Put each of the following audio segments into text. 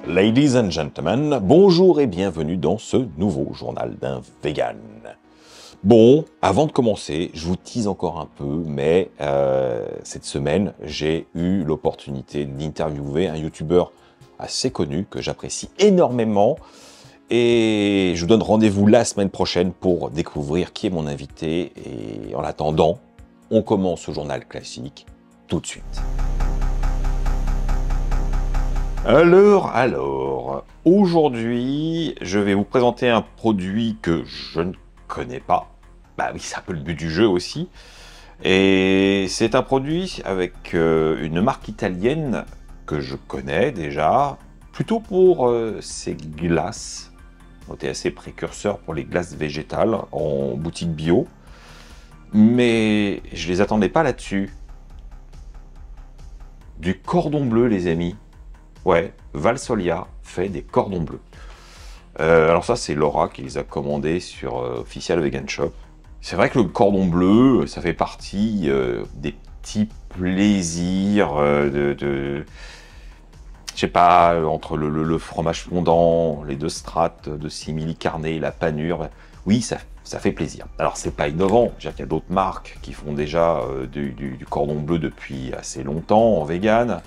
Ladies and gentlemen, bonjour et bienvenue dans ce nouveau journal d'un vegan. Bon, avant de commencer, je vous tease encore un peu, mais cette semaine, j'ai eu l'opportunité d'interviewer un youtubeur assez connu que j'apprécie énormément. Et je vous donne rendez-vous la semaine prochaine pour découvrir qui est mon invité. Et en attendant, on commence ce journal classique tout de suite. Alors, aujourd'hui, je vais vous présenter un produit que je ne connais pas. Bah oui, c'est un peu le but du jeu aussi. Et c'est un produit avec une marque italienne que je connais déjà, plutôt pour ses glaces. On était assez précurseur pour les glaces végétales en boutique bio. Mais je les attendais pas là-dessus. Du cordon bleu, les amis. Ouais, Valsolia fait des cordons bleus. Alors ça, c'est Laura qui les a commandés sur Official Vegan Shop. C'est vrai que le cordon bleu, ça fait partie des petits plaisirs je sais pas, entre le fromage fondant, les deux strates de simili carné, la panure. Oui, ça fait plaisir. Alors, c'est pas innovant. Je veux dire qu'il y a d'autres marques qui font déjà du cordon bleu depuis assez longtemps en vegan.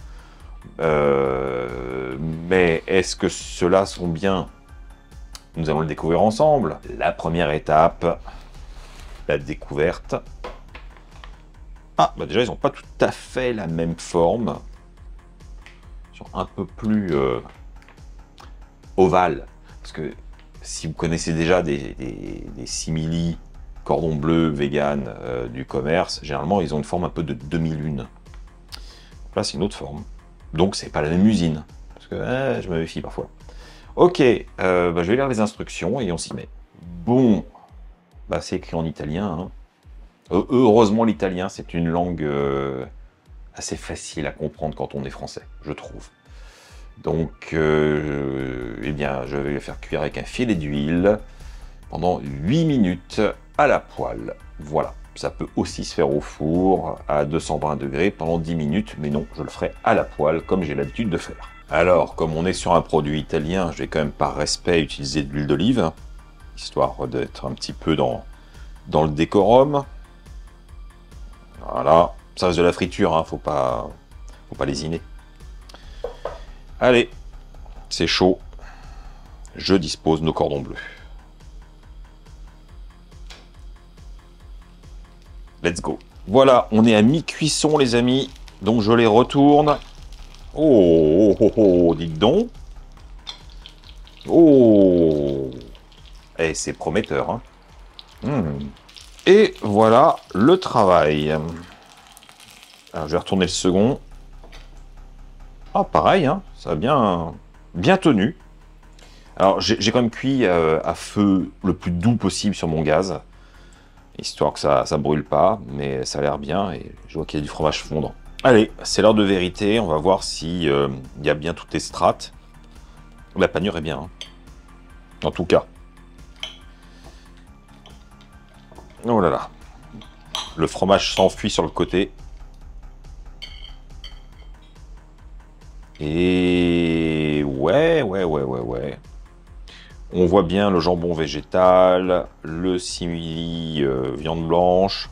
Mais est-ce que ceux-là sont bien? Nous allons le découvrir ensemble. La première étape, la découverte. Ah, bah déjà, ils n'ont pas tout à fait la même forme. Ils sont un peu plus ovales. Parce que si vous connaissez déjà des simili cordon bleu vegan du commerce, généralement, ils ont une forme un peu de demi-lune. Là, c'est une autre forme. Donc, c'est pas la même usine. Parce que je me méfie parfois. Ok, je vais lire les instructions et on s'y met. Bon, bah, c'est écrit en italien. Hein. Heureusement, l'italien, c'est une langue assez facile à comprendre quand on est français, je trouve. Donc, eh bien, je vais le faire cuire avec un filet d'huile pendant 8 minutes à la poêle. Voilà. Ça peut aussi se faire au four à 220 degrés pendant 10 minutes, mais non, je le ferai à la poêle comme j'ai l'habitude de faire. Alors, comme on est sur un produit italien, je vais quand même par respect utiliser de l'huile d'olive, histoire d'être un petit peu dans le décorum. Voilà, ça reste de la friture, hein, faut pas lésiner. Allez, c'est chaud, je dispose nos cordons bleus. Let's go. Voilà, on est à mi-cuisson, les amis. Donc, je les retourne. Oh, dites donc. Oh. Et c'est prometteur. Hein. Et voilà le travail. Alors, je vais retourner le second. Ah, pareil, hein, ça a bien tenu. Alors, j'ai quand même cuit à feu le plus doux possible sur mon gaz. Histoire que ça brûle pas, mais ça a l'air bien, et je vois qu'il y a du fromage fondant. Allez, c'est l'heure de vérité, on va voir si il y a bien toutes les strates. La panure est bien, hein. En tout cas. Oh là là. Le fromage s'enfuit sur le côté. Et ouais. On voit bien le jambon végétal, le simili viande blanche,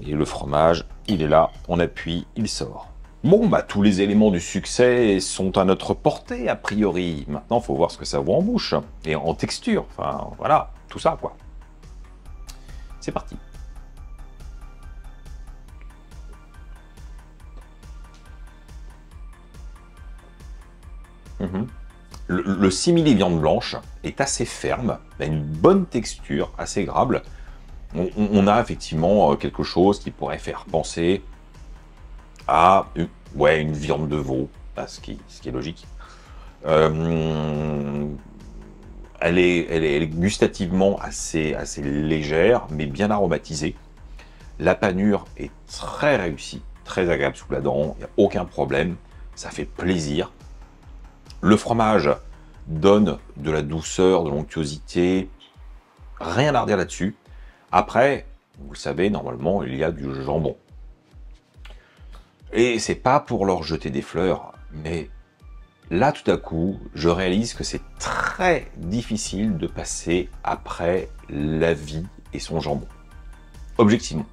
et le fromage, il est là, on appuie, il sort. Bon, bah tous les éléments du succès sont à notre portée, a priori. Maintenant, il faut voir ce que ça vaut en bouche, et en texture, enfin, voilà, tout ça, quoi. C'est parti. Le simili viande blanche est assez ferme, il a une bonne texture, assez grable. On a effectivement quelque chose qui pourrait faire penser à une viande de veau, ce qui est logique. Elle est gustativement assez légère, mais bien aromatisée. La panure est très réussie, très agréable sous la dent, il n'y a aucun problème, ça fait plaisir. Le fromage donne de la douceur, de l'onctuosité, rien à redire là-dessus. Après, vous le savez, normalement, il y a du jambon. Et c'est pas pour leur jeter des fleurs, mais Là, tout à coup, je réalise que c'est très difficile de passer après la vie et son jambon. Objectivement.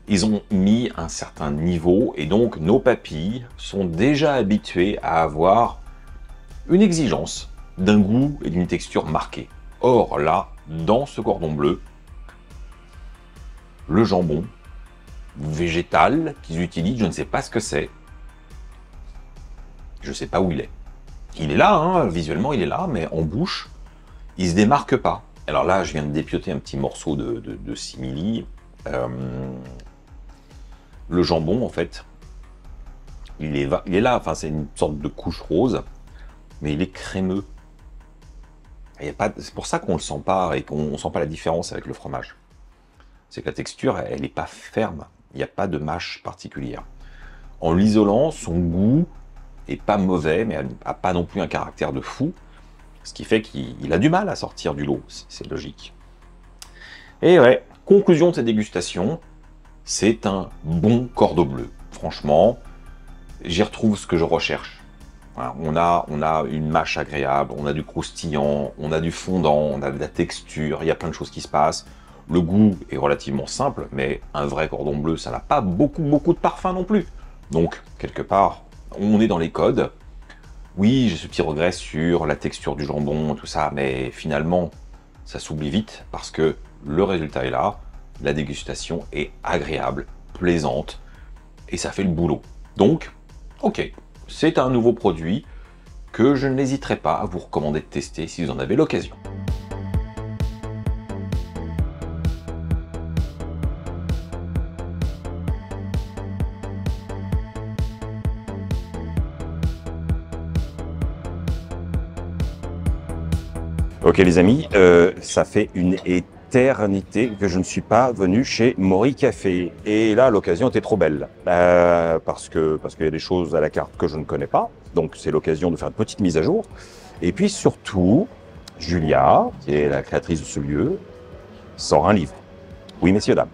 Ils ont mis un certain niveau et donc nos papilles sont déjà habituées à avoir une exigence d'un goût et d'une texture marquée. Or là, dans ce cordon bleu, le jambon végétal qu'ils utilisent, je ne sais pas ce que c'est. Je ne sais pas où il est. Il est là, hein, visuellement il est là, mais en bouche, il se démarque pas. Alors là, je viens de dépioter un petit morceau de simili. Le jambon, en fait, il est là, enfin c'est une sorte de couche rose, mais il est crémeux. C'est pour ça qu'on ne le sent pas et qu'on ne sent pas la différence avec le fromage. C'est que la texture, elle n'est pas ferme. Il n'y a pas de mâche particulière. En l'isolant, son goût est pas mauvais, mais n'a pas non plus un caractère de fou. Ce qui fait qu'il a du mal à sortir du lot. C'est logique. Et ouais, conclusion de cette dégustation, c'est un bon cordon bleu. Franchement, j'y retrouve ce que je recherche. Voilà, on a une mâche agréable, on a du croustillant, on a du fondant, on a de la texture, il y a plein de choses qui se passent. Le goût est relativement simple, mais un vrai cordon bleu, ça n'a pas beaucoup de parfum non plus. Donc, quelque part, on est dans les codes. Oui, j'ai ce petit regret sur la texture du jambon, tout ça, mais finalement, ça s'oublie vite parce que le résultat est là, la dégustation est agréable, plaisante, et ça fait le boulot. Donc, ok, c'est un nouveau produit que je n'hésiterai pas à vous recommander de tester si vous en avez l'occasion. Ok les amis, ça fait une éternité que je ne suis pas venu chez Mori Café. Et là, l'occasion était trop belle. Parce qu'il y a des choses à la carte que je ne connais pas. Donc c'est l'occasion de faire une petite mise à jour. Et puis surtout, Julia, qui est la créatrice de ce lieu, sort un livre. Oui, messieurs, dames.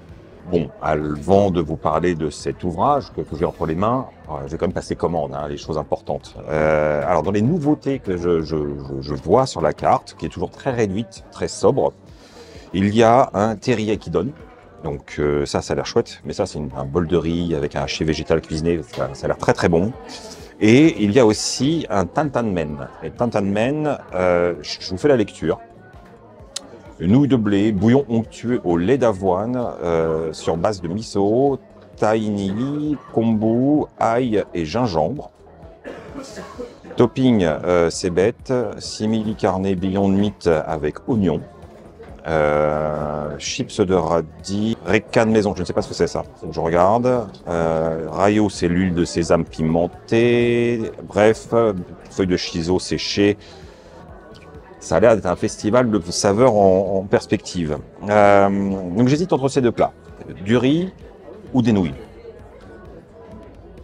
Bon, avant de vous parler de cet ouvrage que j'ai entre les mains, je vais quand même passer commande, hein, les choses importantes. Alors, dans les nouveautés que je vois sur la carte, qui est toujours très réduite, très sobre, il y a un teriyaki don. Donc ça a l'air chouette, mais ça c'est un bol de riz avec un hachis végétal cuisiné, ça a l'air très très bon. Et il y a aussi un tantan men. Et tantan men, je vous fais la lecture. Nouilles de blé, bouillon onctueux au lait d'avoine sur base de miso, tahini, kombu, ail et gingembre. Topping cébette, simili carne Beyond Meat avec oignon. Chips de radis, Recca de maison, je ne sais pas ce que c'est ça, je regarde. Rayo, c'est l'huile de sésame pimentée. Bref, feuilles de shiso séchées. Ça a l'air d'être un festival de saveurs en perspective. Donc j'hésite entre ces deux plats, du riz ou des nouilles.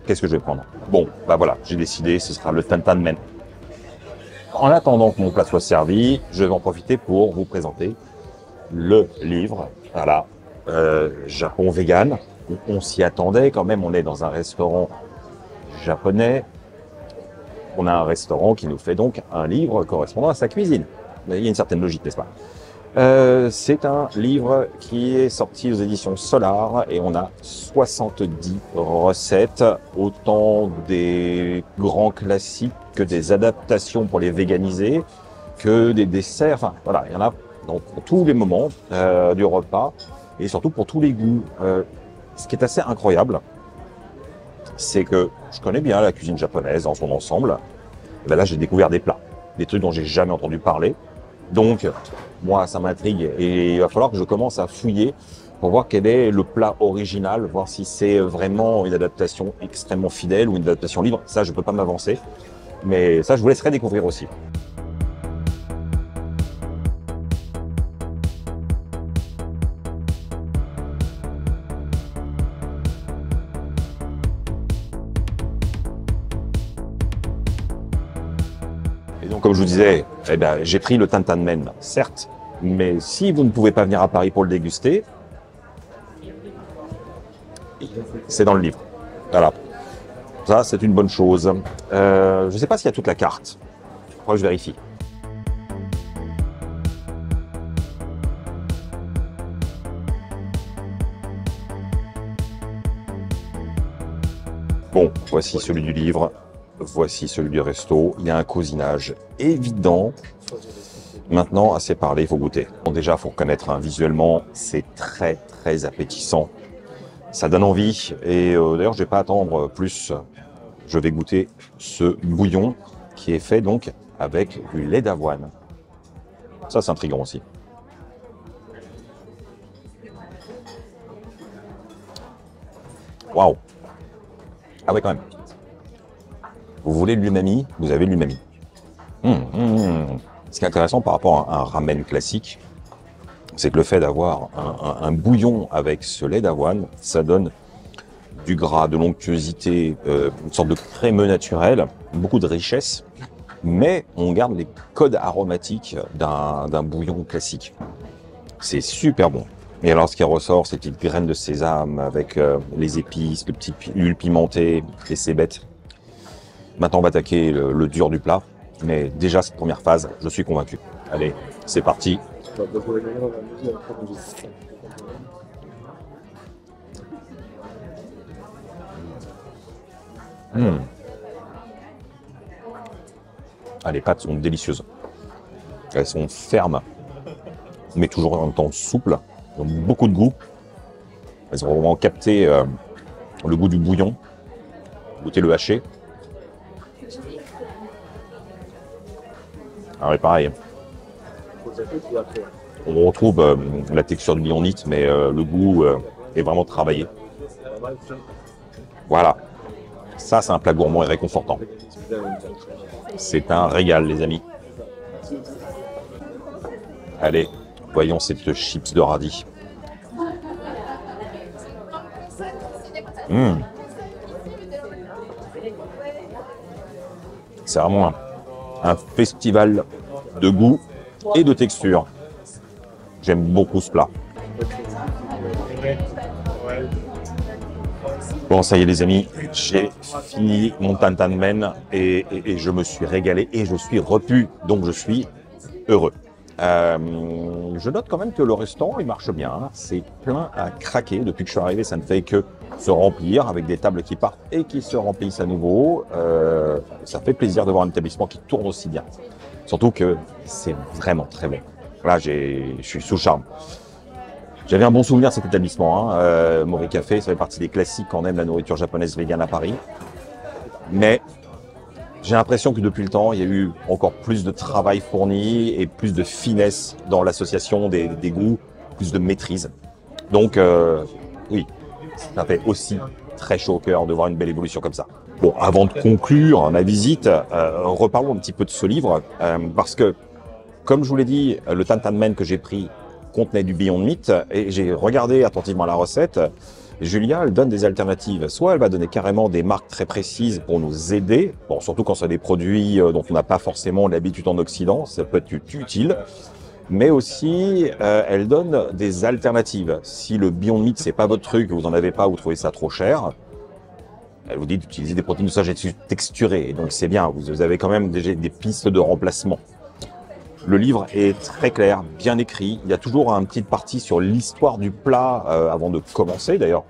Qu'est-ce que je vais prendre? Bon, bah voilà, j'ai décidé, ce sera le tantan men. En attendant que mon plat soit servi, je vais en profiter pour vous présenter le livre, voilà, Japon vegan. On s'y attendait quand même, on est dans un restaurant japonais. On a un restaurant qui nous fait donc un livre correspondant à sa cuisine. Il y a une certaine logique, n'est-ce pas? C'est un livre qui est sorti aux éditions Solar et on a 70 recettes, autant des grands classiques que des adaptations pour les véganiser, que des desserts. Enfin, voilà, il y en a donc, pour tous les moments du repas et surtout pour tous les goûts. Ce qui est assez incroyable, c'est que je connais bien la cuisine japonaise dans son ensemble. Et ben là, j'ai découvert des plats, des trucs dont j'ai jamais entendu parler. Donc, moi, ça m'intrigue et il va falloir que je commence à fouiller pour voir quel est le plat original, voir si c'est vraiment une adaptation extrêmement fidèle ou une adaptation libre. Ça, je peux pas m'avancer, mais ça, je vous laisserai découvrir aussi. Donc, comme je vous disais, eh ben, j'ai pris le tantan men, certes, mais si vous ne pouvez pas venir à Paris pour le déguster, c'est dans le livre. Voilà. Ça, c'est une bonne chose. Je ne sais pas s'il y a toute la carte. Il faudra que je vérifie. Bon, voici celui du livre. Voici celui du resto. Il y a un cousinage évident. Maintenant, assez parlé, il faut goûter. Bon, déjà, il faut reconnaître, hein, visuellement, c'est très, très appétissant. Ça donne envie. Et d'ailleurs, je ne vais pas attendre plus. Je vais goûter ce bouillon qui est fait donc avec du lait d'avoine. Ça, c'est intriguant aussi. Waouh! Ah ouais, quand même. Vous voulez de l'umami, vous avez de l'umami. Ce qui est intéressant par rapport à un ramen classique, c'est que le fait d'avoir un bouillon avec ce lait d'avoine, ça donne du gras, de l'onctuosité, une sorte de crémeux naturel, beaucoup de richesse, mais on garde les codes aromatiques d'un bouillon classique. C'est super bon. Et alors, ce qui ressort, ces petites graines de sésame avec les épices, le petit huile pimentée, les cébettes. Maintenant, on va attaquer le dur du plat. Mais déjà, cette première phase, je suis convaincu. Allez, c'est parti. Ah, les pâtes sont délicieuses. Elles sont fermes, mais toujours en même temps souples. Elles ont beaucoup de goût. Elles ont vraiment capté le goût du bouillon. Goûtez le haché. Alors, pareil. On retrouve la texture du Beyond Meat, mais le goût est vraiment travaillé. Voilà. Ça, c'est un plat gourmand et réconfortant. C'est un régal, les amis. Allez, voyons cette chips de radis. C'est vraiment un festival de goût et de texture. J'aime beaucoup ce plat. Bon, ça y est les amis, j'ai fini mon Tan Tan Men et je me suis régalé et je suis repu, donc je suis heureux. Je note quand même que le restaurant, il marche bien. C'est plein à craquer. Depuis que je suis arrivé, ça ne fait que se remplir avec des tables qui partent et qui se remplissent à nouveau. Ça fait plaisir de voir un établissement qui tourne aussi bien. Surtout que c'est vraiment très bon. Là, je suis sous charme. J'avais un bon souvenir de cet établissement. Mori Café, ça fait partie des classiques quand on aime la nourriture japonaise végane à Paris. Mais j'ai l'impression que depuis le temps, il y a eu encore plus de travail fourni et plus de finesse dans l'association des goûts, plus de maîtrise. Donc, oui, ça fait aussi très chaud au cœur de voir une belle évolution comme ça. Bon, avant de conclure ma visite, reparlons un petit peu de ce livre, parce que, comme je vous l'ai dit, le Tan Tan Men que j'ai pris contenait du Beyond Meat, et j'ai regardé attentivement la recette. Julia, elle donne des alternatives. Soit elle va donner carrément des marques très précises pour nous aider, bon, surtout quand c'est des produits dont on n'a pas forcément l'habitude en Occident, ça peut être utile. Mais aussi, elle donne des alternatives. Si le Beyond Meat, c'est pas votre truc, vous n'en avez pas, vous trouvez ça trop cher, elle vous dit d'utiliser des protéines de soja texturées. Donc c'est bien, vous avez quand même des pistes de remplacement. Le livre est très clair, bien écrit. Il y a toujours une petite partie sur l'histoire du plat avant de commencer. D'ailleurs,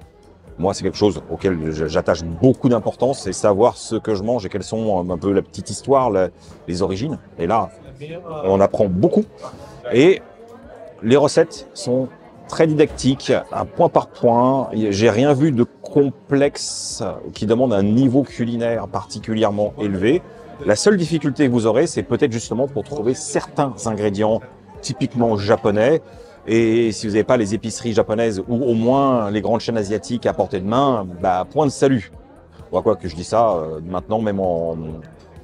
moi, c'est quelque chose auquel j'attache beaucoup d'importance, c'est savoir ce que je mange et quelles sont un peu la petite histoire, les origines. Et là, on apprend beaucoup. Et les recettes sont très didactiques, un point par point. J'ai rien vu de complexe qui demande un niveau culinaire particulièrement élevé. La seule difficulté que vous aurez, c'est peut-être justement pour trouver certains ingrédients typiquement japonais. Et si vous n'avez pas les épiceries japonaises ou au moins les grandes chaînes asiatiques à portée de main, bah, point de salut. Bon, quoi que je dis ça, maintenant même en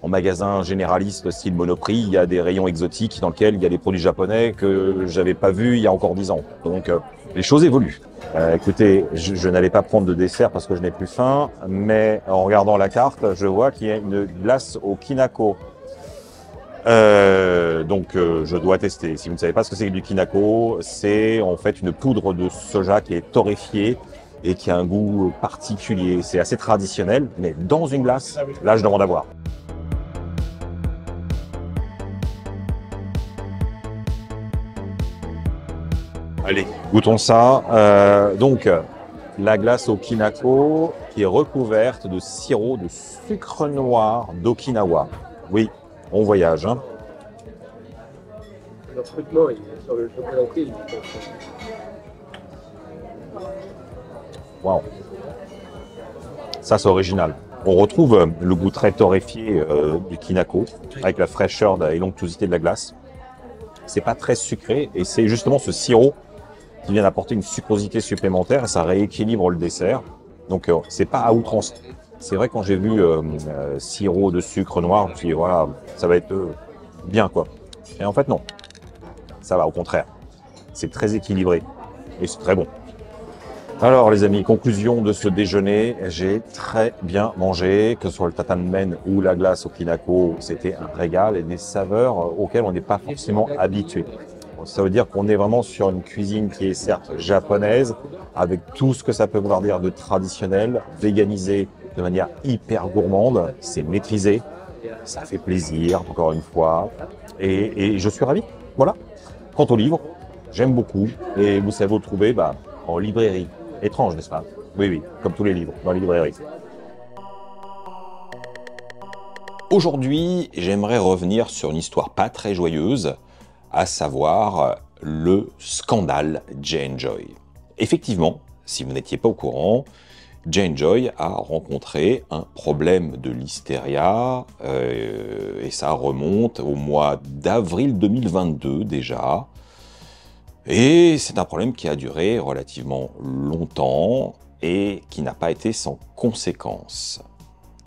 magasin généraliste style Monoprix, il y a des rayons exotiques dans lesquels il y a des produits japonais que j'avais pas vus il y a encore 10 ans. Donc les choses évoluent. Écoutez, je n'allais pas prendre de dessert parce que je n'ai plus faim, mais en regardant la carte, je vois qu'il y a une glace au kinako. Donc je dois tester. Si vous ne savez pas ce que c'est que du kinako, c'est en fait une poudre de soja qui est torréfiée et qui a un goût particulier. C'est assez traditionnel, mais dans une glace, là, je demande à voir. Allez, goûtons ça. Donc, la glace au kinako qui est recouverte de sirop de sucre noir d'Okinawa. Oui, on voyage. Hein. Le recrutement, il est sur le chocolaté. Wow. Ça, c'est original. On retrouve le goût très torréfié du kinako avec la fraîcheur et l'onctuosité de la glace. C'est pas très sucré et c'est justement ce sirop qui vient apporter une sucrosité supplémentaire et ça rééquilibre le dessert. Donc, c'est pas à outrance. C'est vrai, quand j'ai vu sirop de sucre noir, je me suis dit, voilà, ça va être bien, quoi. Et en fait, non. Ça va, au contraire. C'est très équilibré et c'est très bon. Alors, les amis, conclusion de ce déjeuner. J'ai très bien mangé, que ce soit le tatanmen ou la glace au kinako. C'était un régal et des saveurs auxquelles on n'est pas forcément habitué. Ça veut dire qu'on est vraiment sur une cuisine qui est certes japonaise, avec tout ce que ça peut vouloir dire de traditionnel, véganisé de manière hyper gourmande, c'est maîtrisé, ça fait plaisir, encore une fois, et je suis ravi. Voilà. Quant au livre, j'aime beaucoup, et vous savez vous le trouver en librairie. Étrange, n'est-ce pas? Oui, oui, comme tous les livres, dans les librairies. Aujourd'hui, j'aimerais revenir sur une histoire pas très joyeuse, à savoir le scandale J&Joy. Effectivement, si vous n'étiez pas au courant, J&Joy a rencontré un problème de listeria, et ça remonte au mois d'avril 2022 déjà. Et c'est un problème qui a duré relativement longtemps et qui n'a pas été sans conséquences.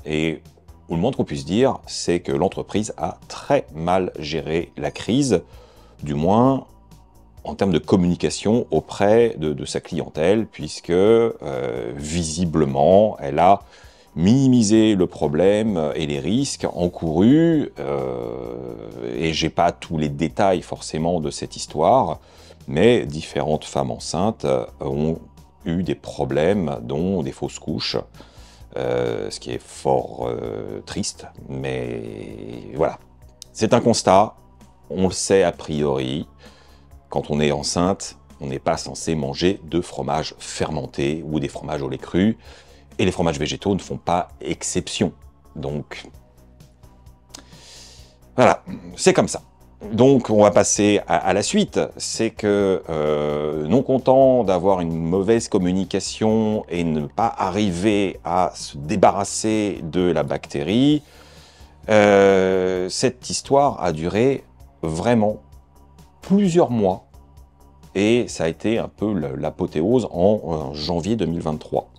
Et le moins qu'on puisse dire, c'est que l'entreprise a très mal géré la crise, du moins en termes de communication auprès de sa clientèle, puisque visiblement, elle a minimisé le problème et les risques encourus, et j'ai pas tous les détails forcément de cette histoire, mais différentes femmes enceintes ont eu des problèmes, dont des fausses couches, ce qui est fort triste, mais voilà. C'est un constat, on le sait a priori, quand on est enceinte, on n'est pas censé manger de fromage fermenté ou des fromages au lait cru, et les fromages végétaux ne font pas exception. Donc, voilà, c'est comme ça. Donc, on va passer à la suite. C'est que, non content d'avoir une mauvaise communication et ne pas arriver à se débarrasser de la bactérie, cette histoire a duré vraiment plusieurs mois. Et ça a été un peu l'apothéose en janvier 2023.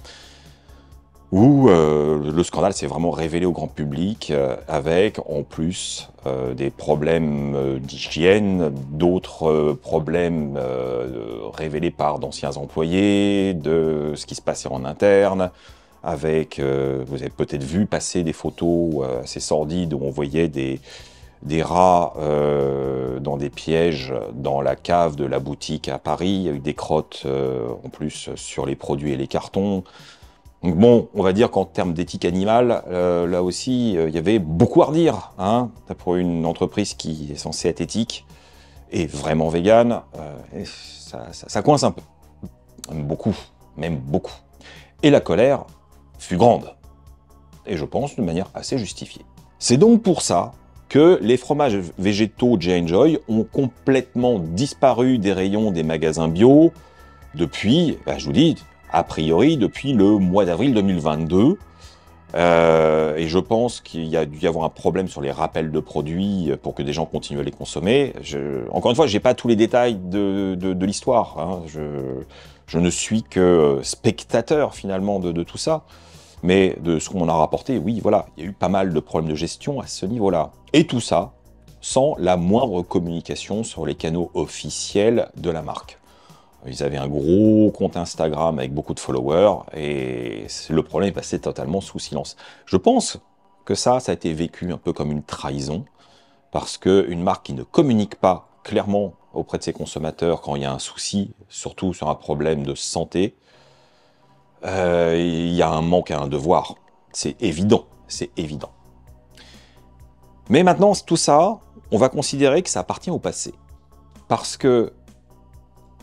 Où le scandale s'est vraiment révélé au grand public, avec en plus des problèmes d'hygiène, d'autres problèmes révélés par d'anciens employés, de ce qui se passait en interne, avec, vous avez peut-être vu passer des photos assez sordides où on voyait des rats dans des pièges dans la cave de la boutique à Paris, il y a eu des crottes en plus sur les produits et les cartons. Donc bon, on va dire qu'en termes d'éthique animale, là aussi, il y avait beaucoup à redire, hein, pour une entreprise qui est censée être éthique et vraiment végane, ça coince un peu. Beaucoup, même beaucoup. Et la colère fut grande, et je pense de manière assez justifiée. C'est donc pour ça que les fromages végétaux J&Joy ont complètement disparu des rayons des magasins bio depuis, je vous dis, a priori depuis le mois d'avril 2022. Et je pense qu'il y a dû y avoir un problème sur les rappels de produits pour que des gens continuent à les consommer. Encore une fois, je n'ai pas tous les détails de l'histoire. Hein. Je ne suis que spectateur finalement de tout ça. Mais de ce qu'on en a rapporté, oui, voilà, il y a eu pas mal de problèmes de gestion à ce niveau-là. Et tout ça sans la moindre communication sur les canaux officiels de la marque. Ils avaient un gros compte Instagram avec beaucoup de followers et le problème est passé totalement sous silence. Je pense que ça a été vécu un peu comme une trahison parce qu'une marque qui ne communique pas clairement auprès de ses consommateurs quand il y a un souci, surtout sur un problème de santé, il y a un manque à un devoir. C'est évident, c'est évident. Mais maintenant, tout ça, on va considérer que ça appartient au passé. Parce que,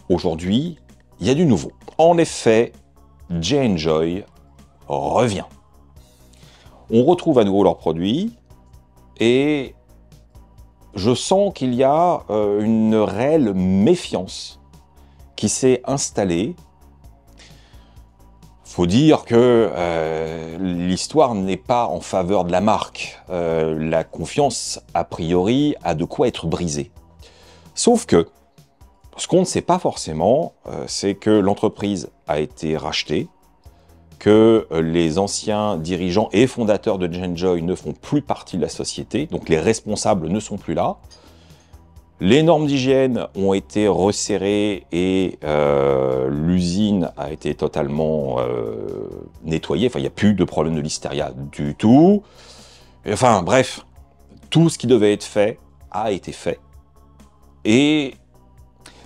aujourd'hui, il y a du nouveau. En effet, J&Joy revient. On retrouve à nouveau leurs produits, et je sens qu'il y a une réelle méfiance qui s'est installée. Faut dire que l'histoire n'est pas en faveur de la marque. La confiance, a priori, a de quoi être brisée. Sauf que, ce qu'on ne sait pas forcément, c'est que l'entreprise a été rachetée, que les anciens dirigeants et fondateurs de J&Joy ne font plus partie de la société, donc les responsables ne sont plus là. Les normes d'hygiène ont été resserrées et l'usine a été totalement nettoyée. Enfin, il n'y a plus de problème de listeria du tout. Enfin, bref, tout ce qui devait être fait a été fait. Et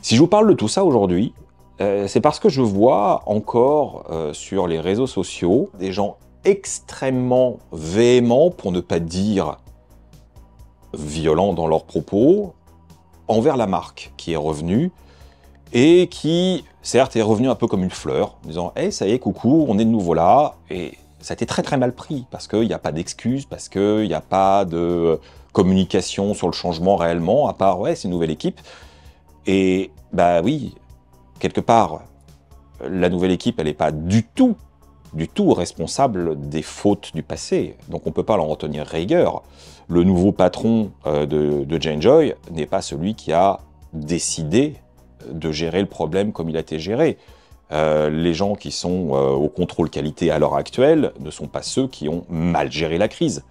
si je vous parle de tout ça aujourd'hui, c'est parce que je vois encore sur les réseaux sociaux des gens extrêmement véhéments, pour ne pas dire violents dans leurs propos, envers la marque qui est revenue et qui, certes, est revenue un peu comme une fleur, en disant « Hey, ça y est, coucou, on est de nouveau là ». Et ça a été très très mal pris, parce qu'il n'y a pas d'excuses, parce qu'il n'y a pas de communication sur le changement réellement, à part « Ouais, c'est une nouvelle équipe ». Et bah oui, quelque part, la nouvelle équipe, elle n'est pas du tout responsable des fautes du passé. Donc on ne peut pas leur en tenir rigueur. Le nouveau patron de J&Joy n'est pas celui qui a décidé de gérer le problème comme il a été géré. Les gens qui sont au contrôle qualité à l'heure actuelle ne sont pas ceux qui ont mal géré la crise.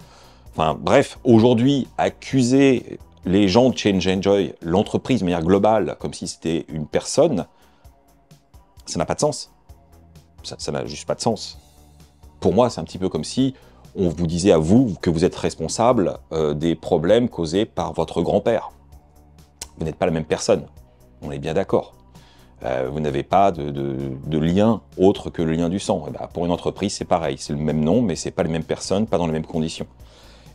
Enfin bref, aujourd'hui, accuser les gens de J&Joy, l'entreprise de manière globale, comme si c'était une personne, ça n'a pas de sens. Ça n'a juste pas de sens. Pour moi, c'est un petit peu comme si on vous disait à vous que vous êtes responsable des problèmes causés par votre grand-père. Vous n'êtes pas la même personne, on est bien d'accord. Vous n'avez pas de lien autre que le lien du sang. Et ben, pour une entreprise, c'est pareil, c'est le même nom, mais c'est pas les mêmes personnes, pas dans les mêmes conditions.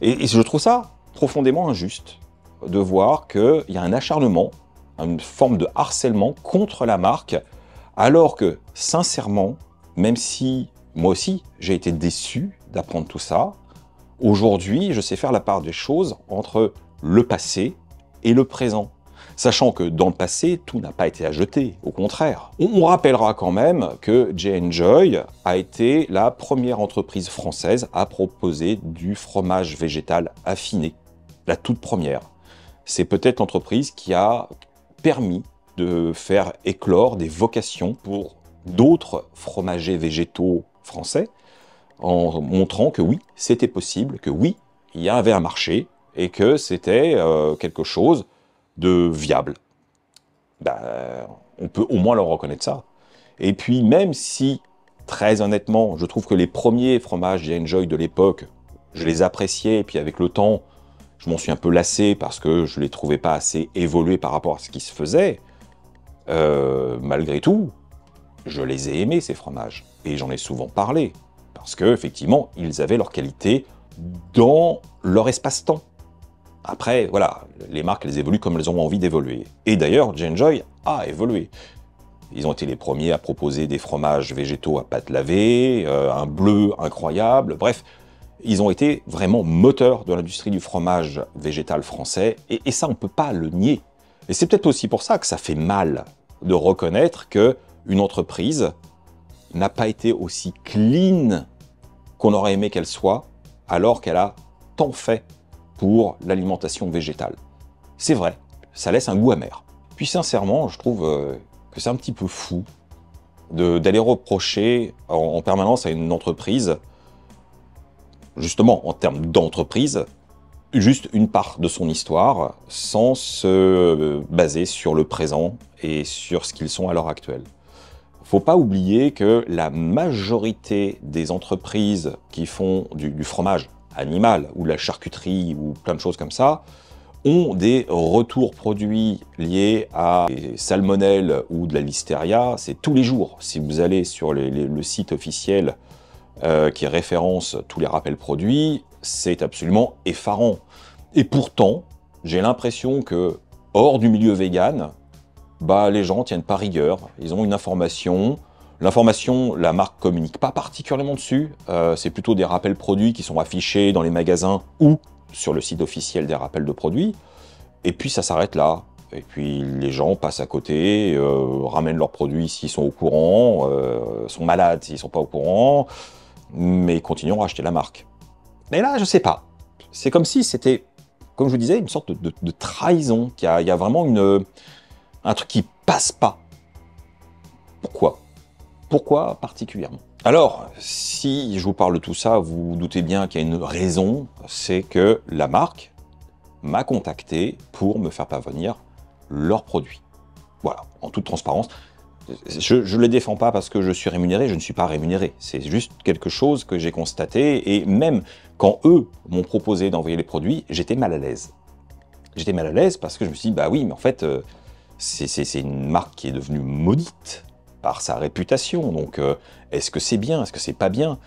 Et je trouve ça profondément injuste de voir qu'il y a un acharnement, une forme de harcèlement contre la marque, alors que, sincèrement, même si moi aussi j'ai été déçu d'apprendre tout ça, aujourd'hui je sais faire la part des choses entre le passé et le présent. Sachant que dans le passé, tout n'a pas été à jeter, au contraire. On rappellera quand même que J&Joy a été la première entreprise française à proposer du fromage végétal affiné. La toute première. C'est peut-être l'entreprise qui a permis de faire éclore des vocations pour d'autres fromagers végétaux français, en montrant que oui, c'était possible, que oui, il y avait un marché, et que c'était quelque chose de viable. On peut au moins leur reconnaître ça. Et puis même si, très honnêtement, je trouve que les premiers fromages J&Joy de l'époque, je les appréciais, et puis avec le temps, je m'en suis un peu lassé parce que je ne les trouvais pas assez évolués par rapport à ce qui se faisait, malgré tout, je les ai aimés, ces fromages. Et j'en ai souvent parlé. Parce qu'effectivement, ils avaient leur qualité dans leur espace-temps. Après, voilà, les marques, elles évoluent comme elles ont envie d'évoluer. Et d'ailleurs, J&Joy a évolué. Ils ont été les premiers à proposer des fromages végétaux à pâte lavée, un bleu incroyable, bref, ils ont été vraiment moteurs de l'industrie du fromage végétal français, et ça, on ne peut pas le nier. Et c'est peut-être aussi pour ça que ça fait mal de reconnaître qu'une entreprise n'a pas été aussi clean qu'on aurait aimé qu'elle soit, alors qu'elle a tant fait pour l'alimentation végétale. C'est vrai, ça laisse un goût amer. Puis sincèrement, je trouve que c'est un petit peu fou d'aller reprocher en permanence à une entreprise, justement en termes d'entreprise, juste une part de son histoire, sans se baser sur le présent et sur ce qu'ils sont à l'heure actuelle. Faut pas oublier que la majorité des entreprises qui font du fromage animal, ou de la charcuterie, ou plein de choses comme ça, ont des retours produits liés à des salmonelles ou de la listeria, c'est tous les jours. Si vous allez sur le site officiel qui référence tous les rappels produits, c'est absolument effarant. Et pourtant, j'ai l'impression que, hors du milieu vegan, bah, les gens tiennent pas rigueur. Ils ont une information. L'information, la marque communique pas particulièrement dessus. C'est plutôt des rappels produits qui sont affichés dans les magasins ou sur le site officiel des rappels de produits. Et puis ça s'arrête là. Et puis les gens passent à côté, ramènent leurs produits s'ils sont au courant, sont malades s'ils sont pas au courant, mais continuent à acheter la marque. Mais là, je sais pas. C'est comme si c'était, comme je vous disais, une sorte de trahison. Il y a vraiment un truc qui passe pas. Pourquoi? Pourquoi particulièrement? Alors, si je vous parle de tout ça, vous vous doutez bien qu'il y a une raison, c'est que la marque m'a contacté pour me faire parvenir leurs produits. Voilà, en toute transparence. Je ne les défends pas parce que je suis rémunéré, je ne suis pas rémunéré. C'est juste quelque chose que j'ai constaté, et même quand eux m'ont proposé d'envoyer les produits, j'étais mal à l'aise. J'étais mal à l'aise parce que je me suis dit, bah oui, mais en fait, c'est une marque qui est devenue maudite par sa réputation. Donc, est-ce que c'est bien? Est-ce que c'est pas bien?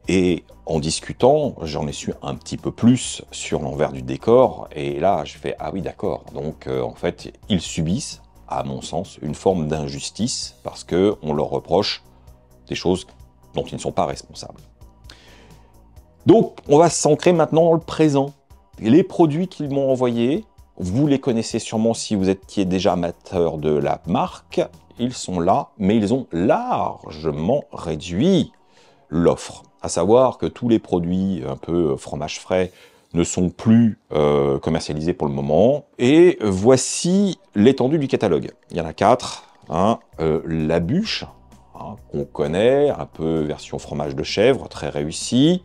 Et en discutant, j'en ai su un petit peu plus sur l'envers du décor. Et là, je fais, ah oui, d'accord. Donc, en fait, ils subissent, à mon sens, une forme d'injustice parce qu'on leur reproche des choses dont ils ne sont pas responsables. Donc, on va s'ancrer maintenant dans le présent. Les produits qu'ils m'ont envoyés, vous les connaissez sûrement si vous étiez déjà amateur de la marque. Ils sont là, mais ils ont largement réduit l'offre. À savoir que tous les produits un peu fromage frais ne sont plus commercialisés pour le moment. Et voici l'étendue du catalogue. Il y en a 4. Hein, la bûche, hein, qu'on connaît, un peu version fromage de chèvre, très réussi.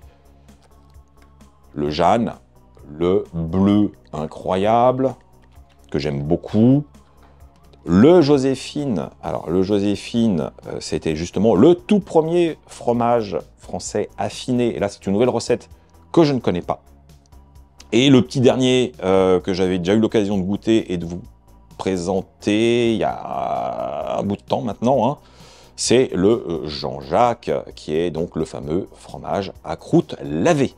Le Jeanne, le bleu incroyable, que j'aime beaucoup. Le Joséphine, alors le Joséphine, c'était justement le tout premier fromage français affiné. Et là, c'est une nouvelle recette que je ne connais pas. Et le petit dernier que j'avais déjà eu l'occasion de goûter et de vous présenter il y a un bout de temps maintenant, hein, c'est le Jean-Jacques, qui est donc le fameux fromage à croûte lavée.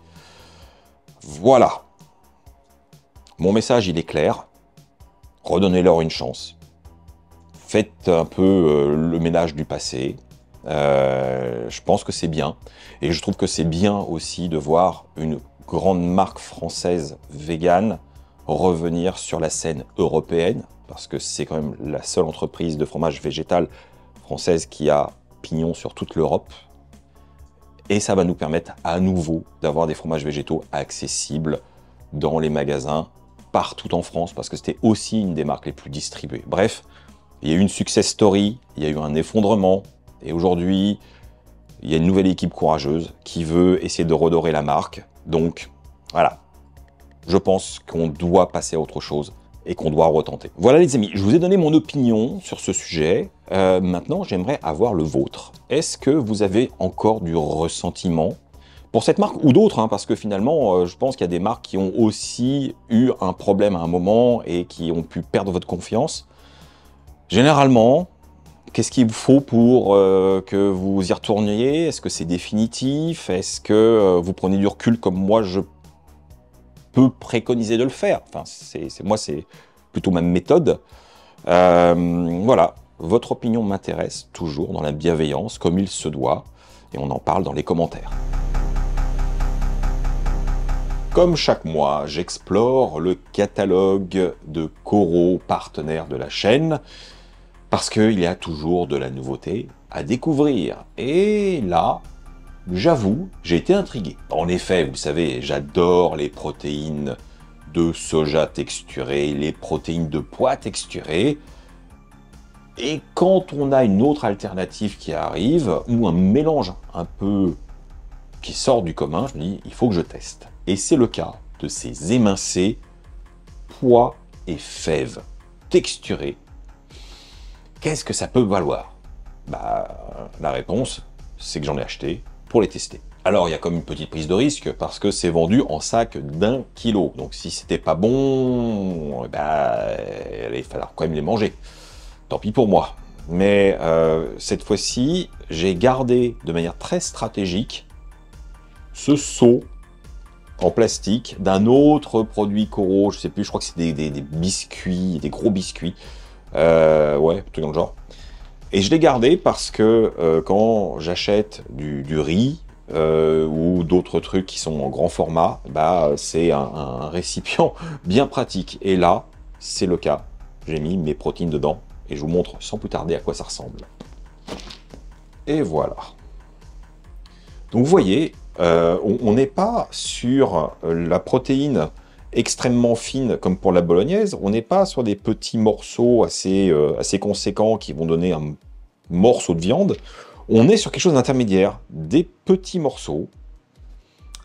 Voilà. Mon message, il est clair. Redonnez-leur une chance. Faites un peu le ménage du passé. Je pense que c'est bien. Et je trouve que c'est bien aussi de voir une grande marque française végane revenir sur la scène européenne, parce que c'est quand même la seule entreprise de fromage végétal française qui a pignon sur toute l'Europe. Et ça va nous permettre à nouveau d'avoir des fromages végétaux accessibles dans les magasins partout en France, parce que c'était aussi une des marques les plus distribuées. Bref, il y a eu une success story, il y a eu un effondrement, et aujourd'hui, il y a une nouvelle équipe courageuse qui veut essayer de redorer la marque. Donc, voilà, je pense qu'on doit passer à autre chose et qu'on doit retenter. Voilà les amis, je vous ai donné mon opinion sur ce sujet. Maintenant, j'aimerais avoir le vôtre. Est-ce que vous avez encore du ressentiment pour cette marque ou d'autres, hein, parce que finalement, je pense qu'il y a des marques qui ont aussi eu un problème à un moment et qui ont pu perdre votre confiance. Généralement, qu'est-ce qu'il vous faut pour que vous y retourniez? Est-ce que c'est définitif? Est-ce que vous prenez du recul comme moi je peux préconiser de le faire? Enfin, moi, c'est plutôt ma méthode. Voilà, votre opinion m'intéresse toujours dans la bienveillance, comme il se doit, et on en parle dans les commentaires. Comme chaque mois, j'explore le catalogue de coraux partenaires de la chaîne, parce qu'il y a toujours de la nouveauté à découvrir. Et là, j'avoue, j'ai été intrigué. En effet, vous savez, j'adore les protéines de soja texturées, les protéines de pois texturées. Et quand on a une autre alternative qui arrive, ou un mélange un peu qui sort du commun, je me dis, il faut que je teste. Et c'est le cas de ces émincés pois et fèves texturés. Qu'est-ce que ça peut valoir? Bah, la réponse, c'est que j'en ai acheté pour les tester. Alors, il y a comme une petite prise de risque parce que c'est vendu en sac d'1 kilo. Donc, si c'était pas bon, bah, il va falloir quand même les manger. Tant pis pour moi. Mais cette fois-ci, j'ai gardé de manière très stratégique ce seau en plastique d'un autre produit Coro. Je sais plus, je crois que c'est des biscuits, des gros biscuits. Ouais, plutôt dans le genre. Et je l'ai gardé parce que quand j'achète du riz ou d'autres trucs qui sont en grand format, bah, c'est un récipient bien pratique. Et là, c'est le cas. J'ai mis mes protéines dedans et je vous montre sans plus tarder à quoi ça ressemble. Et voilà. Donc vous voyez, on n'est pas sur la protéine extrêmement fine comme pour la bolognaise, on n'est pas sur des petits morceaux assez conséquents qui vont donner un morceau de viande, on est sur quelque chose d'intermédiaire, des petits morceaux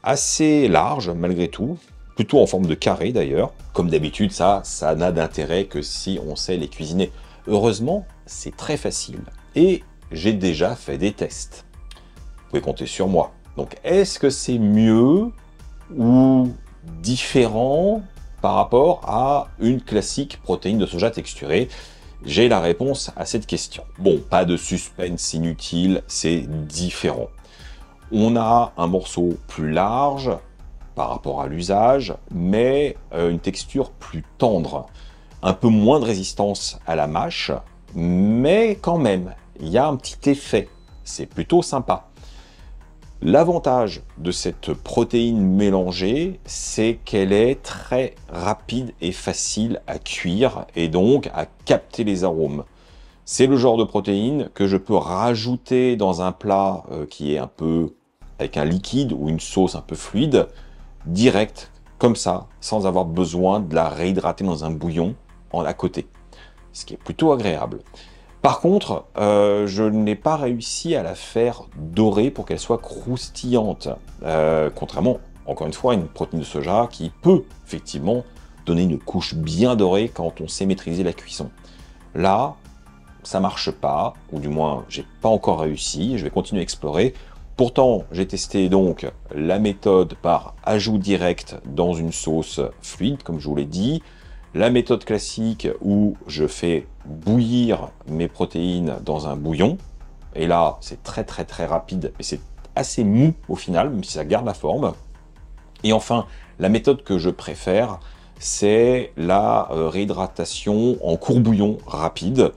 assez larges malgré tout, plutôt en forme de carré d'ailleurs. Comme d'habitude, ça n'a d'intérêt que si on sait les cuisiner. Heureusement, c'est très facile et j'ai déjà fait des tests. Vous pouvez compter sur moi. Donc, est-ce que c'est mieux ou différent par rapport à une classique protéine de soja texturée? J'ai la réponse à cette question. Bon, pas de suspense inutile, c'est différent. On a un morceau plus large par rapport à l'usage, mais une texture plus tendre, un peu moins de résistance à la mâche, mais quand même, il y a un petit effet. C'est plutôt sympa. L'avantage de cette protéine mélangée, c'est qu'elle est très rapide et facile à cuire et donc à capter les arômes. C'est le genre de protéine que je peux rajouter dans un plat qui est un peu avec un liquide ou une sauce un peu fluide, direct, comme ça, sans avoir besoin de la réhydrater dans un bouillon à côté. Ce qui est plutôt agréable. Par contre, je n'ai pas réussi à la faire dorer pour qu'elle soit croustillante. Contrairement, encore une fois, à une protéine de soja qui peut effectivement donner une couche bien dorée quand on sait maîtriser la cuisson. Là, ça marche pas, ou du moins, j'ai pas encore réussi. Je vais continuer à explorer. Pourtant, j'ai testé donc la méthode par ajout direct dans une sauce fluide, comme je vous l'ai dit. La méthode classique où je fais bouillir mes protéines dans un bouillon. Et là, c'est très rapide, mais c'est assez mou au final, même si ça garde la forme. Et enfin, la méthode que je préfère, c'est la réhydratation en courbouillon rapide.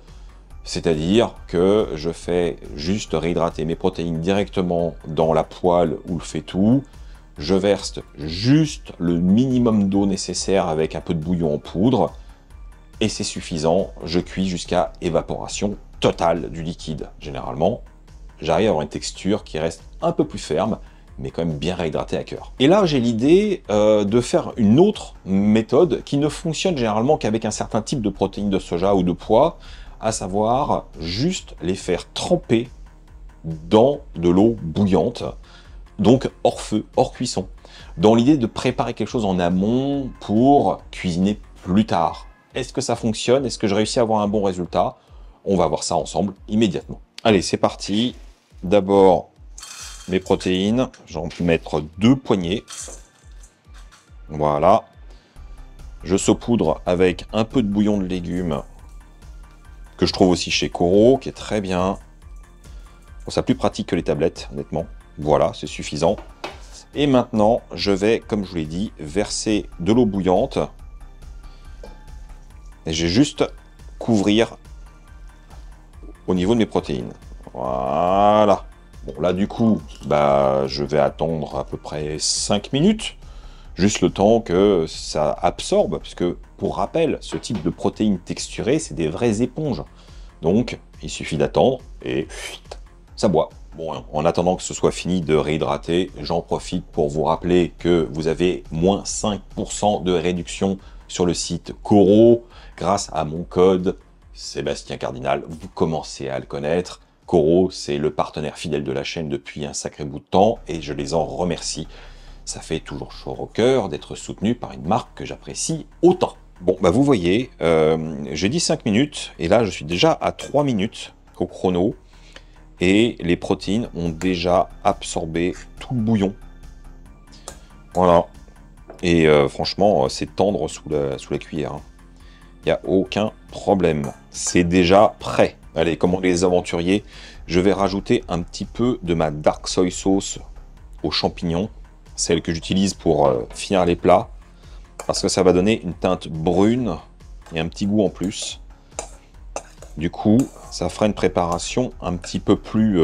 C'est-à-dire que je fais juste réhydrater mes protéines directement dans la poêle ou le faitout. Je verse juste le minimum d'eau nécessaire avec un peu de bouillon en poudre. Et c'est suffisant, je cuis jusqu'à évaporation totale du liquide. Généralement, j'arrive à avoir une texture qui reste un peu plus ferme, mais quand même bien réhydratée à cœur. Et là, j'ai l'idée de faire une autre méthode qui ne fonctionne généralement qu'avec un certain type de protéines de soja ou de pois, à savoir juste les faire tremper dans de l'eau bouillante, donc hors feu, hors cuisson, dans l'idée de préparer quelque chose en amont pour cuisiner plus tard. Est-ce que ça fonctionne? Est-ce que je réussis à avoir un bon résultat? On va voir ça ensemble immédiatement. Allez, c'est parti. D'abord, mes protéines. J'en vais mettre 2 poignées. Voilà. Je saupoudre avec un peu de bouillon de légumes que je trouve aussi chez Coro, qui est très bien. Bon, ça plus pratique que les tablettes, honnêtement. Voilà, c'est suffisant. Et maintenant, je vais, comme je vous l'ai dit, verser de l'eau bouillante. Et j'ai juste couvrir au niveau de mes protéines. Voilà. Bon, là, du coup, bah, je vais attendre à peu près 5 minutes. Juste le temps que ça absorbe, puisque, pour rappel, ce type de protéines texturées, c'est des vraies éponges. Donc, il suffit d'attendre et ça boit. Bon, en attendant que ce soit fini de réhydrater, j'en profite pour vous rappeler que vous avez moins 5% de réduction sur le site Coro grâce à mon code Sébastien Cardinal. Vous commencez à le connaître. Coro, c'est le partenaire fidèle de la chaîne depuis un sacré bout de temps et je les en remercie. Ça fait toujours chaud au cœur d'être soutenu par une marque que j'apprécie autant. Bon, bah vous voyez, j'ai dit 5 minutes et là je suis déjà à 3 minutes au chrono. et les protéines ont déjà absorbé tout le bouillon. Voilà. Et franchement, c'est tendre sous la cuillère. Il n'y a aucun problème. C'est déjà prêt. Allez, comme les aventuriers, je vais rajouter un petit peu de ma dark soy sauce aux champignons, celle que j'utilise pour finir les plats, parce que ça va donner une teinte brune et un petit goût en plus. Du coup, ça fera une préparation un petit peu plus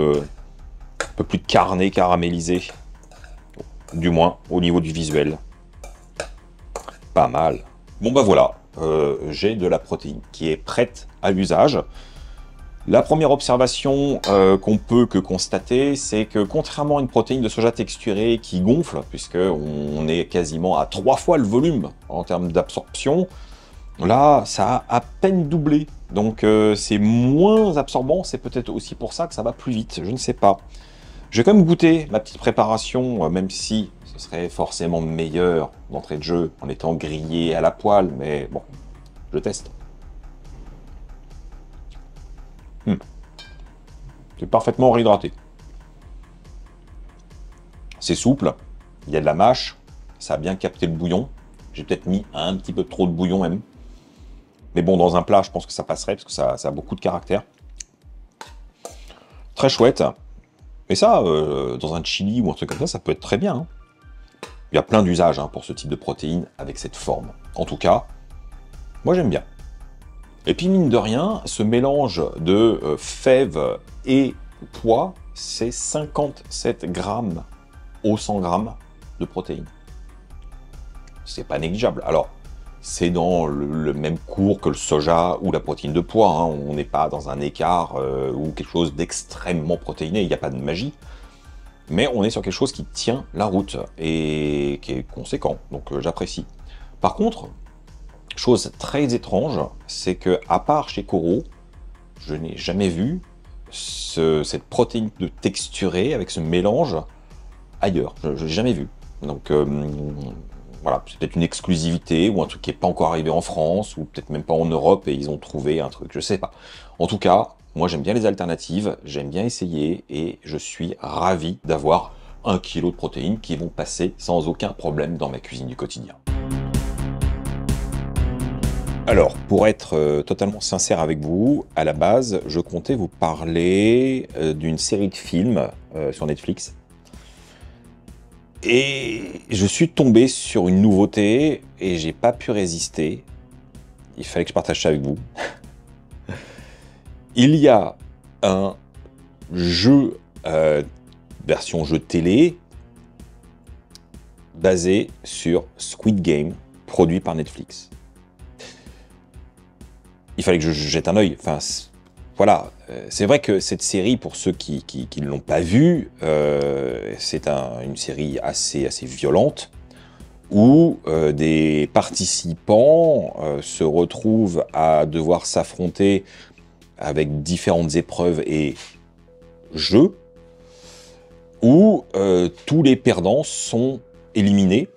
carnée, caramélisée, du moins au niveau du visuel. Pas mal. Bon bah voilà, j'ai de la protéine qui est prête à l'usage. La première observation qu'on peut que constater, c'est que contrairement à une protéine de soja texturée qui gonfle, puisqu'on est quasiment à 3 fois le volume en termes d'absorption, là, ça a à peine doublé. Donc c'est moins absorbant, c'est peut-être aussi pour ça que ça va plus vite, je ne sais pas. Je vais quand même goûter ma petite préparation, même si ce serait forcément meilleur d'entrée de jeu en étant grillé à la poêle, mais bon, je teste. C'est parfaitement réhydraté. C'est souple, il y a de la mâche, ça a bien capté le bouillon. J'ai peut-être mis un petit peu trop de bouillon même. Mais bon, dans un plat, je pense que ça passerait, parce que ça a beaucoup de caractère. Très chouette. Et ça, dans un chili ou un truc comme ça peut être très bien. Hein. Il y a plein d'usages pour ce type de protéines avec cette forme. En tout cas, moi j'aime bien. Et puis mine de rien, ce mélange de fèves et poids, c'est 57 grammes au 100 grammes de protéines. C'est pas négligeable. Alors, c'est dans le même cours que le soja ou la protéine de pois. Hein. On n'est pas dans un écart ou quelque chose d'extrêmement protéiné. Il n'y a pas de magie. Mais on est sur quelque chose qui tient la route et qui est conséquent. Donc j'apprécie. Par contre, chose très étrange, c'est que à part chez Koro, je n'ai jamais vu cette protéine de texturée avec ce mélange ailleurs. Je n'ai jamais vu. Donc voilà, c'est peut-être une exclusivité ou un truc qui n'est pas encore arrivé en France ou peut-être même pas en Europe et ils ont trouvé un truc, je sais pas. En tout cas, moi j'aime bien les alternatives, j'aime bien essayer et je suis ravi d'avoir 1 kg de protéines qui vont passer sans aucun problème dans ma cuisine du quotidien. Alors, pour être totalement sincère avec vous, à la base, je comptais vous parler d'une série de films sur Netflix. Et je suis tombé sur une nouveauté et j'ai pas pu résister. Il fallait que je partage ça avec vous. Il y a un jeu, version jeu télé, basé sur Squid Game, produit par Netflix. Il fallait que je jette un œil. Enfin, voilà, c'est vrai que cette série, pour ceux qui ne l'ont pas vue, c'est une série assez violente, où des participants se retrouvent à devoir s'affronter avec différentes épreuves et jeux, où tous les perdants sont éliminés,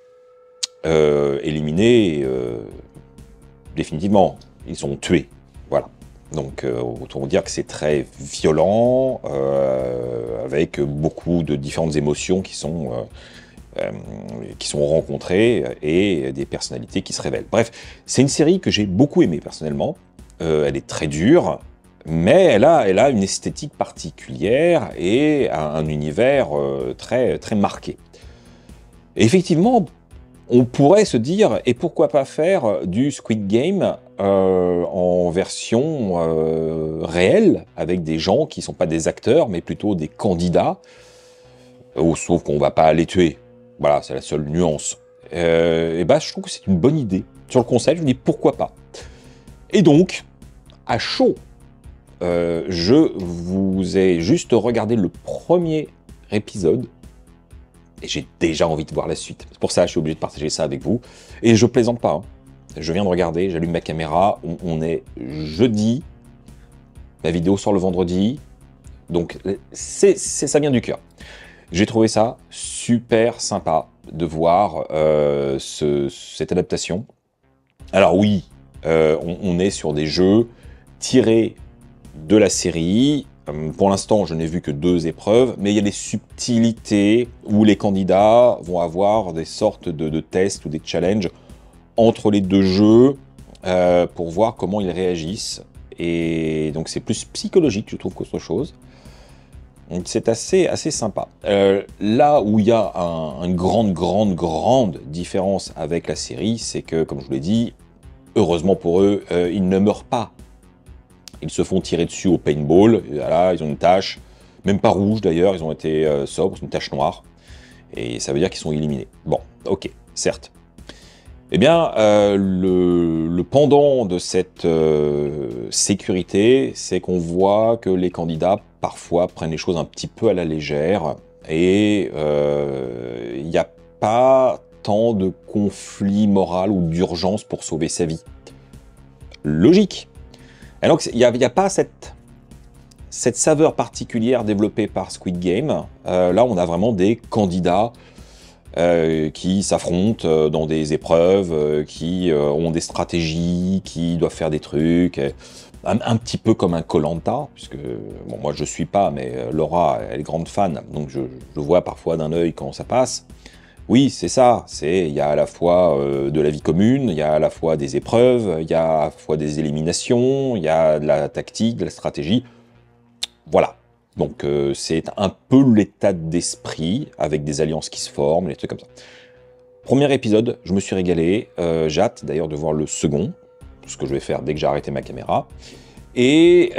définitivement, ils sont tués, voilà. Donc autant dire que c'est très violent, avec beaucoup de différentes émotions qui sont rencontrées et des personnalités qui se révèlent. Bref, c'est une série que j'ai beaucoup aimée personnellement. Elle est très dure, mais elle a une esthétique particulière et un univers très marqué. Et effectivement, on pourrait se dire, et pourquoi pas faire du Squid Game en version réelle, avec des gens qui ne sont pas des acteurs, mais plutôt des candidats, sauf qu'on ne va pas les tuer. Voilà, c'est la seule nuance. Et ben, je trouve que c'est une bonne idée. Sur le concept, je me dis pourquoi pas. Et donc, à chaud, je vous ai juste regardé le premier épisode, et j'ai déjà envie de voir la suite. C'est pour ça que je suis obligé de partager ça avec vous. Et je plaisante pas. Hein. Je viens de regarder, j'allume ma caméra. On est jeudi. La vidéo sort le vendredi. Donc, ça vient du cœur. J'ai trouvé ça super sympa de voir cette adaptation. Alors oui, on est sur des jeux tirés de la série, Pour l'instant, je n'ai vu que 2 épreuves, mais il y a des subtilités où les candidats vont avoir des sortes de tests ou des challenges entre les 2 jeux pour voir comment ils réagissent. Et donc c'est plus psychologique, je trouve, qu'autre chose. Donc c'est assez sympa. Là où il y a une grande différence avec la série, c'est que, comme je vous l'ai dit, heureusement pour eux, ils ne meurent pas. Ils se font tirer dessus au paintball, et là, ils ont une tache, même pas rouge d'ailleurs, ils ont été sobres, c'est une tache noire, et ça veut dire qu'ils sont éliminés. Bon, ok, certes. Eh bien, le pendant de cette sécurité, c'est qu'on voit que les candidats, parfois, prennent les choses un petit peu à la légère, et il n'y a pas tant de conflit moral ou d'urgence pour sauver sa vie. Logique. Et donc, il n'y a pas cette saveur particulière développée par Squid Game. Là, on a vraiment des candidats qui s'affrontent dans des épreuves, qui ont des stratégies, qui doivent faire des trucs, un petit peu comme un Koh-Lanta, puisque bon, moi je ne suis pas, mais Laura, elle est grande fan, donc je vois parfois d'un œil quand ça passe. Oui, c'est ça, il y a à la fois de la vie commune, il y a à la fois des épreuves, il y a à la fois des éliminations, il y a de la tactique, de la stratégie. Voilà. Donc c'est un peu l'état d'esprit, avec des alliances qui se forment, des trucs comme ça. Premier épisode, je me suis régalé, j'ai hâte d'ailleurs de voir le second, ce que je vais faire dès que j'ai arrêté ma caméra. Et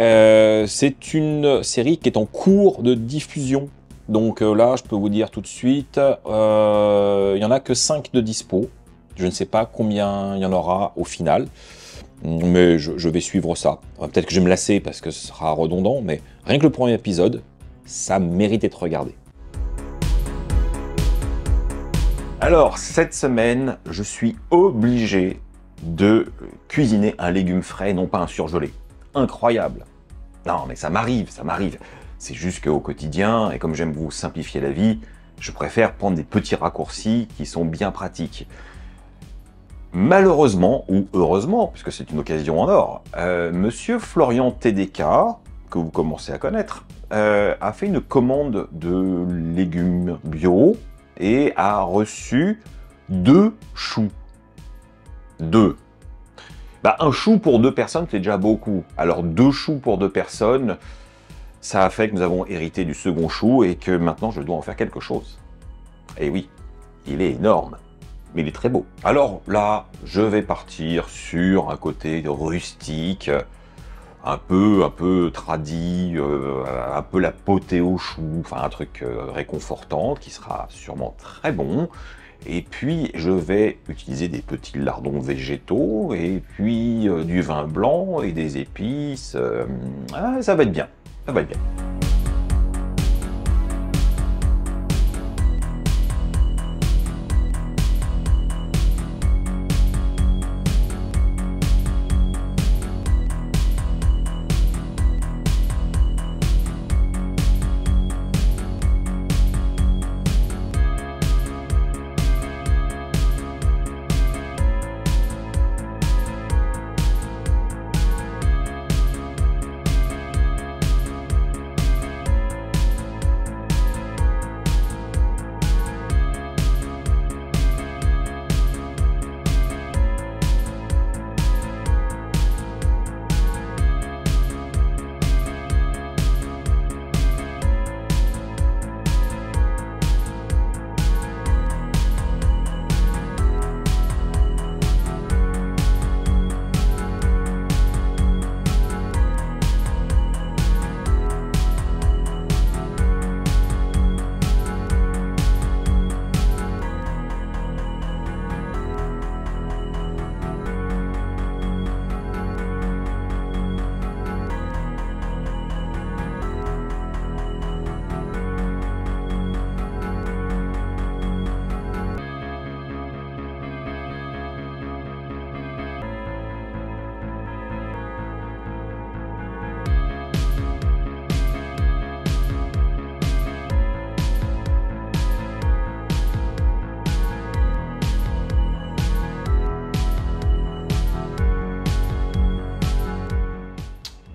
c'est une série qui est en cours de diffusion. Donc là, je peux vous dire tout de suite, il n'y en a que 5 de dispo. Je ne sais pas combien il y en aura au final, mais je vais suivre ça. Peut-être que je vais me lasser parce que ce sera redondant, mais rien que le premier épisode, ça mérite d'être regardé. Alors, cette semaine, je suis obligé de cuisiner un légume frais, non pas un surgelé. Incroyable! Non, mais ça m'arrive, ça m'arrive. C'est juste qu'au quotidien, et comme j'aime vous simplifier la vie, je préfère prendre des petits raccourcis qui sont bien pratiques. Malheureusement, ou heureusement, puisque c'est une occasion en or, Monsieur Florian TDK, que vous commencez à connaître, a fait une commande de légumes bio et a reçu 2 choux. 2. Bah, un chou pour 2 personnes, c'est déjà beaucoup. Alors 2 choux pour 2 personnes, ça a fait que nous avons hérité du second chou et que maintenant je dois en faire quelque chose. Et oui, il est énorme, mais il est très beau. Alors là, je vais partir sur un côté rustique, un peu tradi, un peu la potée au chou, enfin un truc réconfortant qui sera sûrement très bon. Et puis je vais utiliser des petits lardons végétaux, et puis du vin blanc et des épices. Ça va être bien. Ça va être bien.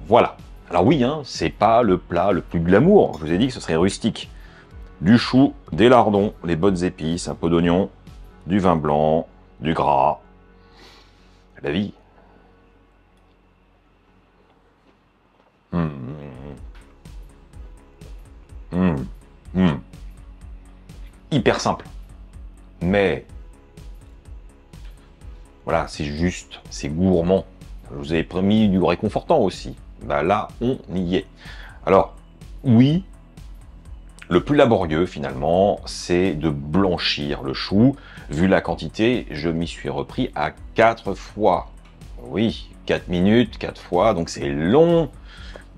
Voilà, Alors oui, hein, c'est pas le plat le plus glamour, je vous ai dit que ce serait rustique. Du chou, des lardons, les bonnes épices, un peu d'oignon, du vin blanc, du gras. La vie. Hyper simple. Mais voilà, c'est juste, c'est gourmand. Je vous avais promis du réconfortant aussi. Bah là, on y est. Alors, oui, le plus laborieux finalement, c'est de blanchir le chou. Vu la quantité, je m'y suis repris à 4 fois. Oui, 4 minutes, 4 fois, donc c'est long,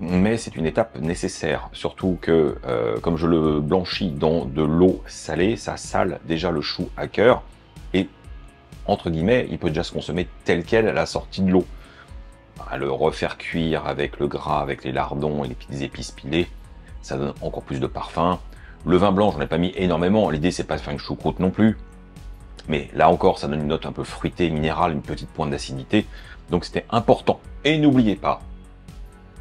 mais c'est une étape nécessaire. Surtout que, comme je le blanchis dans de l'eau salée, ça sale déjà le chou à cœur. Et, entre guillemets, il peut déjà se consommer tel quel à la sortie de l'eau. À le refaire cuire avec le gras, avec les lardons et les petites épices pilées, ça donne encore plus de parfum. Le vin blanc, j'en ai pas mis énormément. L'idée, c'est pas de faire une choucroute non plus. Mais là encore, ça donne une note un peu fruitée, minérale, une petite pointe d'acidité. Donc c'était important. Et n'oubliez pas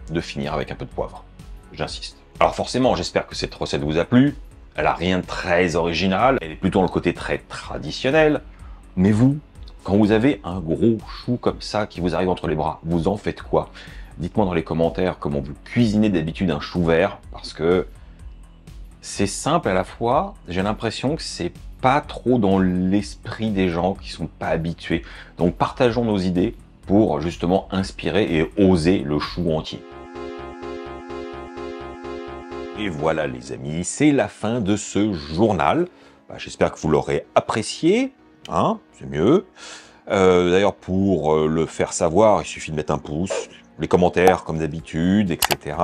de finir avec un peu de poivre. J'insiste. Alors forcément, j'espère que cette recette vous a plu. Elle a rien de très original. Elle est plutôt dans le côté très traditionnel. Mais vous, quand vous avez un gros chou comme ça qui vous arrive entre les bras, vous en faites quoi? Dites-moi dans les commentaires comment vous cuisinez d'habitude un chou vert, parce que c'est simple à la fois, j'ai l'impression que c'est pas trop dans l'esprit des gens qui sont pas habitués. Donc partageons nos idées pour justement inspirer et oser le chou entier. Et voilà les amis, c'est la fin de ce journal. J'espère que vous l'aurez apprécié, hein, c'est mieux. D'ailleurs, pour le faire savoir, il suffit de mettre un pouce, les commentaires comme d'habitude, etc.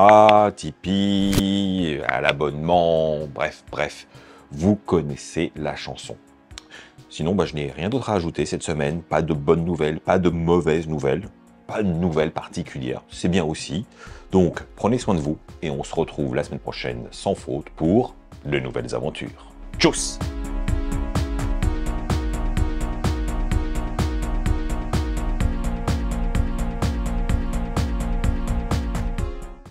Tipeee, à l'abonnement, bref, vous connaissez la chanson. Sinon, je n'ai rien d'autre à ajouter cette semaine, pas de bonnes nouvelles, pas de mauvaises nouvelles, pas de nouvelles particulières, c'est bien aussi. Donc, prenez soin de vous et on se retrouve la semaine prochaine sans faute pour de nouvelles aventures. Tchuss!